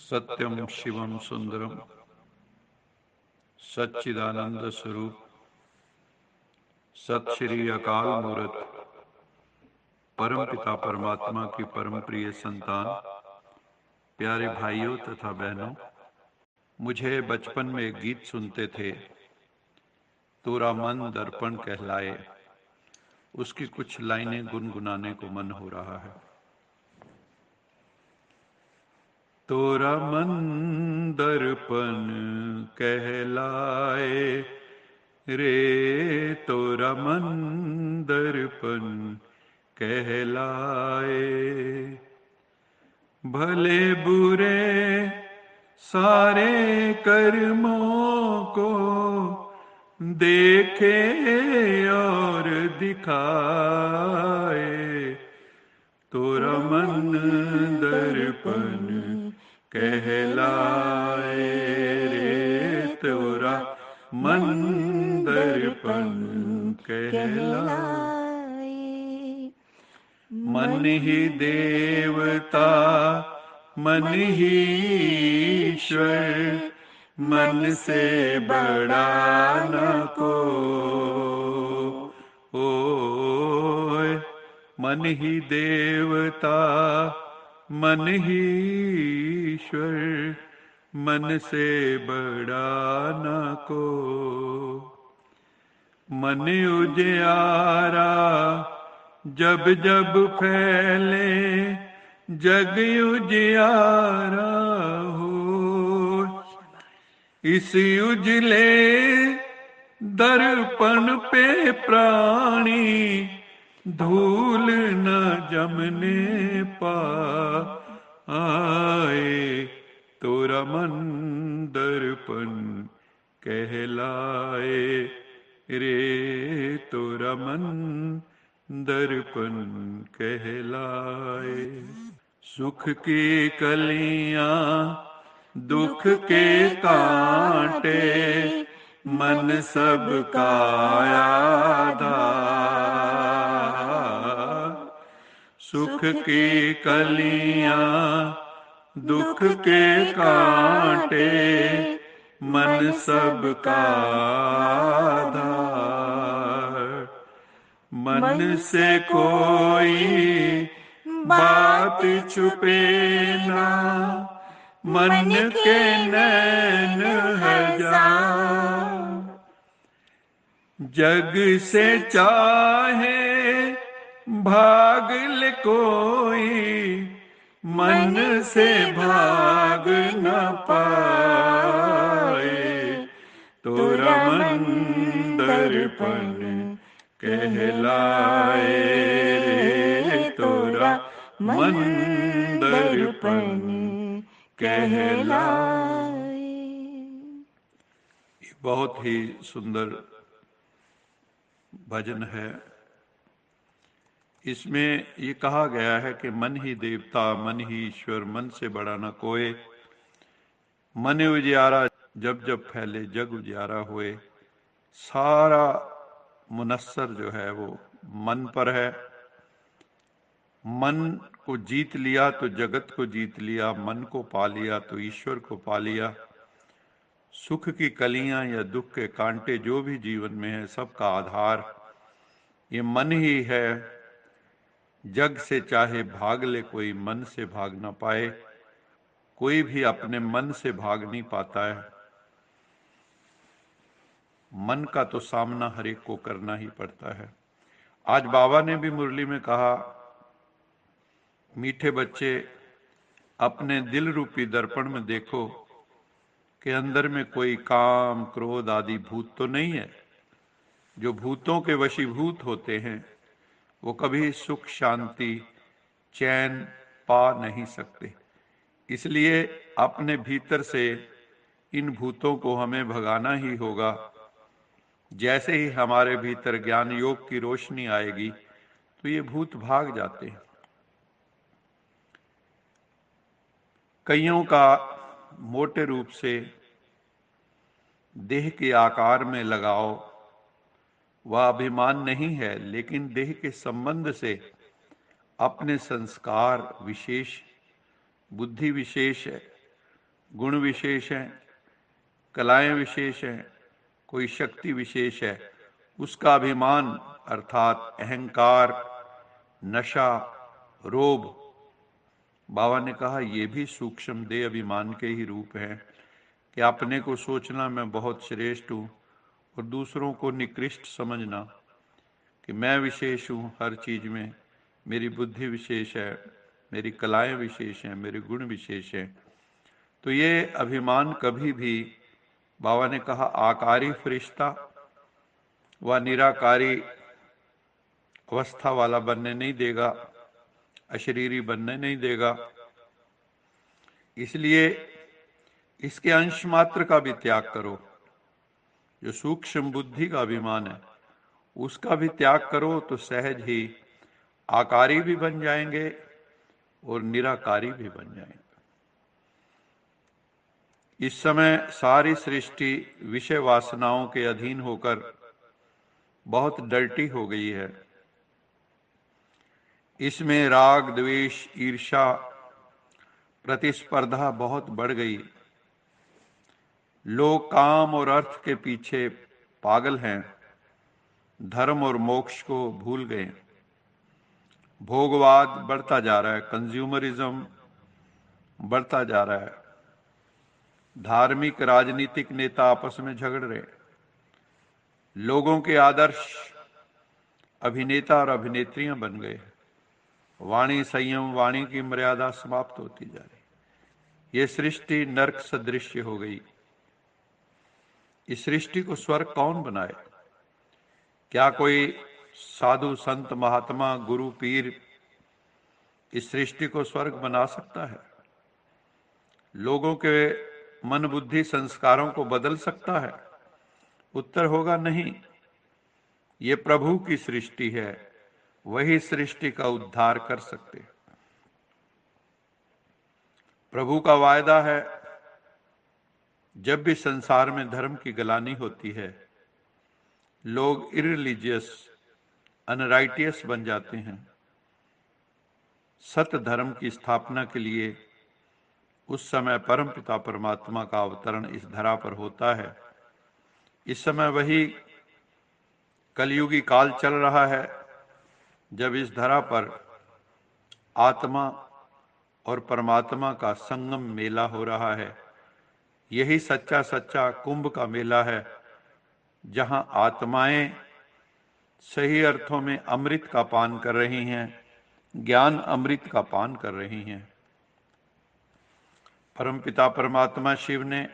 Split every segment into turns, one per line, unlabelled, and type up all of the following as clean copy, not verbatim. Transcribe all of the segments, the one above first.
सत्यम शिवम सुंदरम सच्चिदानंद स्वरूप सत श्री अकाल मूर्त परम पिता परमात्मा की परम प्रिय संतान, प्यारे भाइयों तथा बहनों, मुझे बचपन में एक गीत सुनते थे, तोरा मन दर्पण कहलाए। उसकी कुछ लाइनें गुनगुनाने को मन हो रहा है। तोरा मन दर्पण कहलाए रे, तोरा मन दर्पण कहलाए। भले बुरे सारे कर्मों को देखे और दिखाए। तोरा मन दर्पण कहलाए रे, तोरा मन दर्पण कहलाए। मन ही देवता मन ही ईश्वर, मन से बड़ा न को। मन ही देवता मन ही ईश्वर, मन से बड़ा न को। मन उजियारा जब जब फैले, जग उजियारा हो। इस उजले दर्पण पे प्राणी धूल न जमने पाए। तोरा मन दर्पण कहलाए रे, तोरा मन दर्पण कहलाए। सुख की कलियां दुख के कांटे, मन सबका आधार। सुख की कलियां दुख के कांटे, मन सबका आधार। मन से कोई बात छुपे ना, मन के नैन हजार। जग से चाहे भाग ले कोई, मन से भाग न पाए। तोरा मन दर्पण कहलाए रे, तोरा मन दर्पण कहलाए। बहुत ही सुंदर भजन है। इसमें ये कहा गया है कि मन ही देवता मन ही ईश्वर, मन से बड़ा न कोई। मन उजियारा जब जब फैले, जग उजियारा हुए। सारा मुनस्सर जो है वो मन पर है। मन को जीत लिया तो जगत को जीत लिया, मन को पा लिया तो ईश्वर को पा लिया। सुख की कलियां या दुख के कांटे जो भी जीवन में है, सबका आधार ये मन ही है। जग से चाहे भाग ले कोई, मन से भाग ना पाए। कोई भी अपने मन से भाग नहीं पाता है। मन का तो सामना हर एक को करना ही पड़ता है। आज बाबा ने भी मुरली में कहा, मीठे बच्चे अपने दिल रूपी दर्पण में देखो कि अंदर में कोई काम क्रोध आदि भूत तो नहीं है। जो भूतों के वशीभूत होते हैं वो कभी सुख शांति चैन पा नहीं सकते। इसलिए अपने भीतर से इन भूतों को हमें भगाना ही होगा। जैसे ही हमारे भीतर ज्ञान योग की रोशनी आएगी तो ये भूत भाग जाते हैं। कईयों का मोटे रूप से देह के आकार में लगाव वह अभिमान नहीं है, लेकिन देह के संबंध से अपने संस्कार विशेष, बुद्धि विशेष है। गुण विशेष हैं, कलाएं विशेष हैं, कोई शक्ति विशेष है, उसका अभिमान अर्थात अहंकार, नशा, रोब, बाबा ने कहा ये भी सूक्ष्म देह अभिमान के ही रूप हैं कि अपने को सोचना मैं बहुत श्रेष्ठ हूं और दूसरों को निकृष्ट समझना कि मैं विशेष हूं हर चीज में, मेरी बुद्धि विशेष है, मेरी कलाएं विशेष हैं, मेरे गुण विशेष हैं। तो ये अभिमान कभी भी, बाबा ने कहा, आकारी फरिश्ता व निराकारी अवस्था वाला बनने नहीं देगा, अशरीरी बनने नहीं देगा। इसलिए इसके अंश मात्र का भी त्याग करो। जो सूक्ष्म बुद्धि का अभिमान है उसका भी त्याग करो तो सहज ही आकारी भी बन जाएंगे और निराकारी भी बन जाएंगे। इस समय सारी सृष्टि विषय वासनाओं के अधीन होकर बहुत डर्टी हो गई है। इसमें राग, द्वेष, ईर्ष्या, प्रतिस्पर्धा बहुत बढ़ गई। लोग काम और अर्थ के पीछे पागल हैं, धर्म और मोक्ष को भूल गए। भोगवाद बढ़ता जा रहा है, कंज्यूमरिज्म बढ़ता जा रहा है। धार्मिक राजनीतिक नेता आपस में झगड़ रहे। लोगों के आदर्श अभिनेता और अभिनेत्रियां बन गए। वाणी संयम, वाणी की मर्यादा समाप्त होती जा रही। ये सृष्टि नरक सदृश्य हो गई। इस सृष्टि को स्वर्ग कौन बनाए? क्या कोई साधु संत महात्मा गुरु पीर इस सृष्टि को स्वर्ग बना सकता है? लोगों के मन बुद्धि संस्कारों को बदल सकता है? उत्तर होगा नहीं। ये प्रभु की सृष्टि है, वही सृष्टि का उद्धार कर सकते। प्रभु का वायदा है, जब भी संसार में धर्म की गलानी होती है, लोग इररिलीजियस, अनराइटियस बन जाते हैं। सत्य धर्म की स्थापना के लिए उस समय परमपिता परमात्मा का अवतरण इस धरा पर होता है। इस समय वही कलयुगी काल चल रहा है जब इस धरा पर आत्मा और परमात्मा का संगम मेला हो रहा है। यही सच्चा सच्चा कुंभ का मेला है, जहां आत्माएं सही अर्थों में अमृत का पान कर रही हैं, ज्ञान अमृत का पान कर रही हैं। परमपिता परमात्मा शिव ने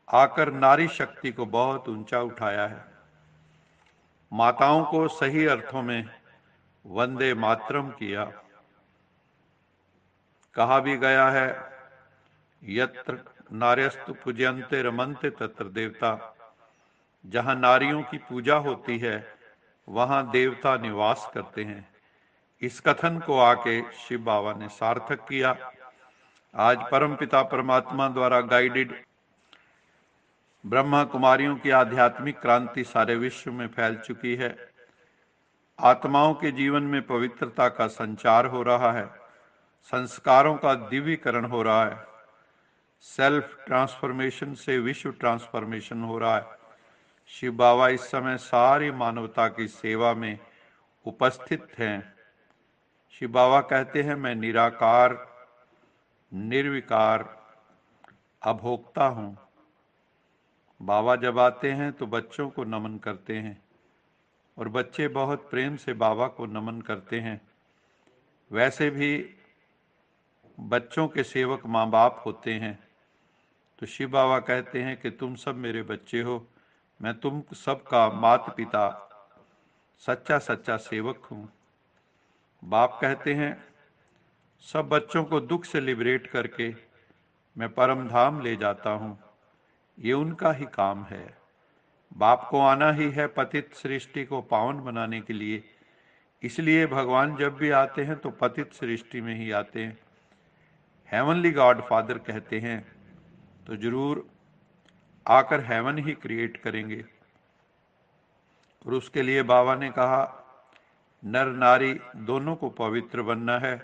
आकर नारी शक्ति को बहुत ऊंचा उठाया है। माताओं को सही अर्थों में वंदे मातरम किया। कहा भी गया है, यत्र नार्यस्तु पूज्यन्ते रमन्ते तत्र देवता। जहां नारियों की पूजा होती है वहां देवता निवास करते हैं। इस कथन को आके शिव बाबा ने सार्थक किया। आज परमपिता परमात्मा द्वारा गाइडेड ब्रह्मा कुमारियों की आध्यात्मिक क्रांति सारे विश्व में फैल चुकी है। आत्माओं के जीवन में पवित्रता का संचार हो रहा है, संस्कारों का दिव्यीकरण हो रहा है, सेल्फ ट्रांसफॉर्मेशन से विश्व ट्रांसफॉर्मेशन हो रहा है। शिव बाबा इस समय सारी मानवता की सेवा में उपस्थित हैं। शिव बाबा कहते हैं, मैं निराकार, निर्विकार, अभोक्ता हूं। बाबा जब आते हैं तो बच्चों को नमन करते हैं और बच्चे बहुत प्रेम से बाबा को नमन करते हैं। वैसे भी बच्चों के सेवक माँ बाप होते हैं। तो शिव बाबा कहते हैं कि तुम सब मेरे बच्चे हो, मैं तुम सबका माता पिता, सच्चा सच्चा सेवक हूं। बाप कहते हैं, सब बच्चों को दुख से लिबरेट करके मैं परम धाम ले जाता हूं। ये उनका ही काम है। बाप को आना ही है पतित सृष्टि को पावन बनाने के लिए। इसलिए भगवान जब भी आते हैं तो पतित सृष्टि में ही आते हैं। हेवनली गॉड फादर कहते हैं तो जरूर आकर हेवन ही क्रिएट करेंगे। और उसके लिए बाबा ने कहा, नर नारी दोनों को पवित्र बनना है।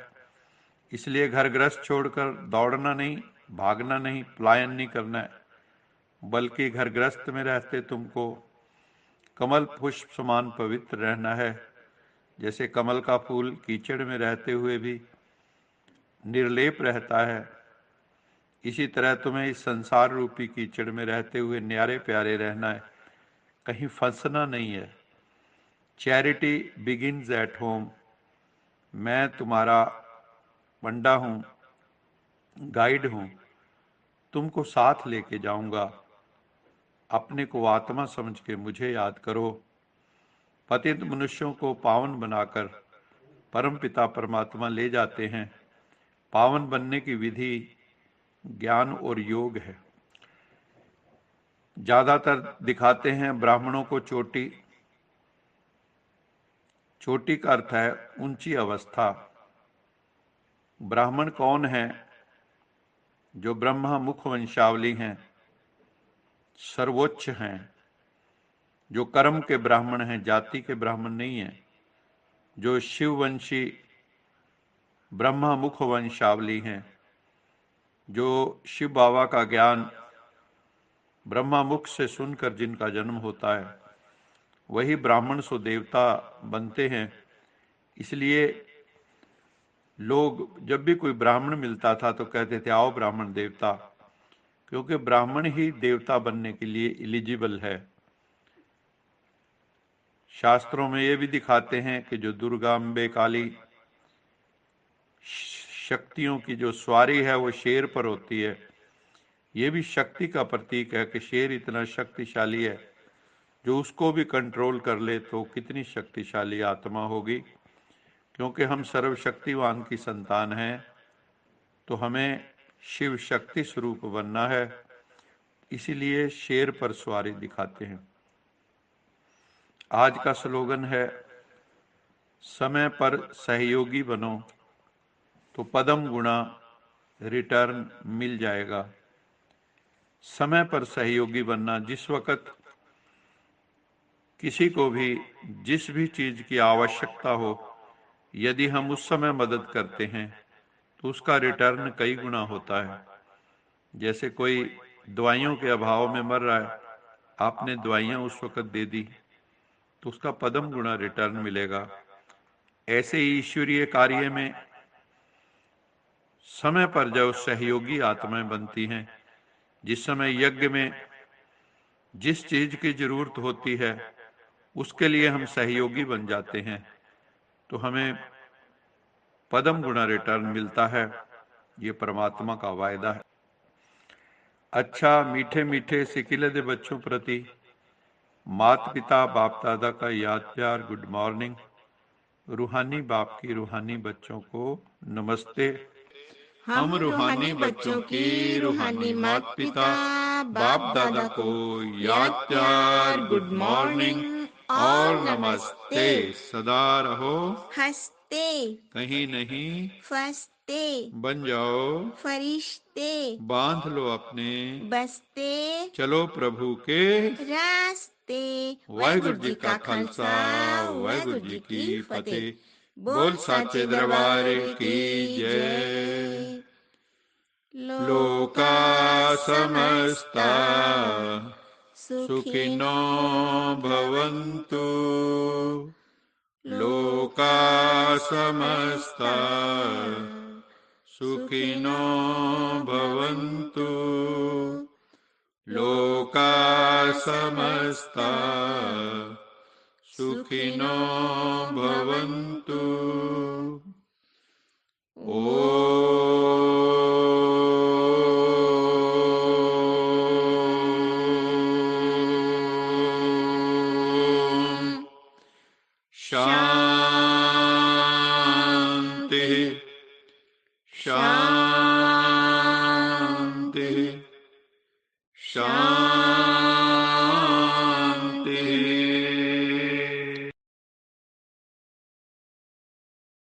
इसलिए घर गृहस्थ छोड़कर दौड़ना नहीं, भागना नहीं, पलायन नहीं करना है, बल्कि घर गृहस्थ में रहते तुमको कमल पुष्प समान पवित्र रहना है। जैसे कमल का फूल कीचड़ में रहते हुए भी निर्लेप रहता है, इसी तरह तुम्हें इस संसार रूपी कीचड़ में रहते हुए न्यारे प्यारे रहना है, कहीं फंसना नहीं है। Charity begins at home. मैं तुम्हारा पंडा हूं, गाइड हूं, तुमको साथ लेके जाऊंगा। अपने को आत्मा समझ के मुझे याद करो। पतित मनुष्यों को पावन बनाकर परम पिता परमात्मा ले जाते हैं। पावन बनने की विधि ज्ञान और योग है। ज्यादातर दिखाते हैं ब्राह्मणों को चोटी। चोटी का अर्थ है ऊंची अवस्था। ब्राह्मण कौन है? जो ब्रह्मा मुख वंशावली हैं, सर्वोच्च हैं, जो कर्म के ब्राह्मण हैं, जाति के ब्राह्मण नहीं हैं, जो शिववंशी ब्रह्मा मुख वंशावली हैं, जो शिव बाबा का ज्ञान ब्रह्मा मुख से सुनकर जिनका जन्म होता है, वही ब्राह्मण सो देवता बनते हैं। इसलिए लोग जब भी कोई ब्राह्मण मिलता था तो कहते थे आओ ब्राह्मण देवता, क्योंकि ब्राह्मण ही देवता बनने के लिए एलिजिबल है। शास्त्रों में ये भी दिखाते हैं कि जो दुर्गा अम्बे काली शक्तियों की जो सवारी है वो शेर पर होती है। ये भी शक्ति का प्रतीक है कि शेर इतना शक्तिशाली है, जो उसको भी कंट्रोल कर ले तो कितनी शक्तिशाली आत्मा होगी। क्योंकि हम सर्वशक्तिवान की संतान हैं, तो हमें शिव शक्ति स्वरूप बनना है, इसीलिए शेर पर सवारी दिखाते हैं। आज का स्लोगन है समय पर सहयोगी बनो तो पदम गुणा रिटर्न मिल जाएगा। समय पर सहयोगी बनना, जिस वक्त किसी को भी जिस भी चीज की आवश्यकता हो, यदि हम उस समय मदद करते हैं तो उसका रिटर्न कई गुना होता है। जैसे कोई दवाइयों के अभाव में मर रहा है, आपने दवाइयां उस वक्त दे दी तो उसका पदम गुना रिटर्न मिलेगा। ऐसे ही ईश्वरीय कार्य में समय पर जब सहयोगी आत्माएं बनती हैं, जिस समय यज्ञ में जिस चीज की जरूरत होती है उसके लिए हम सहयोगी बन जाते हैं, तो हमें पदम गुना रिटर्न मिलता है। ये परमात्मा का वायदा है। अच्छा मीठे मीठे सिकिले दे बच्चों प्रति माता पिता बाप दादा का याद प्यार गुड मॉर्निंग। रूहानी बाप की रूहानी बच्चों को नमस्ते। हम रूहानी बच्चों की रूहानी माता पिता बाप दादा को याद प्यार गुड मॉर्निंग और नमस्ते। सदा रहो
हंसते,
कहीं नहीं
फंसते,
बन जाओ
फरिश्ते,
बांध लो अपने
बसते
चलो प्रभु के
रास्ते।
वाहिगुरु जी का खालसा वाहिगुरु जी की फतेह। बोल साचे दरबार की जय। लोका समस्ता सुखिनो भवन्तु। लोका समस्ता सुखिनो भवन्तु। लोका समस्ता सुखिनो भवन्तु। ओम शांति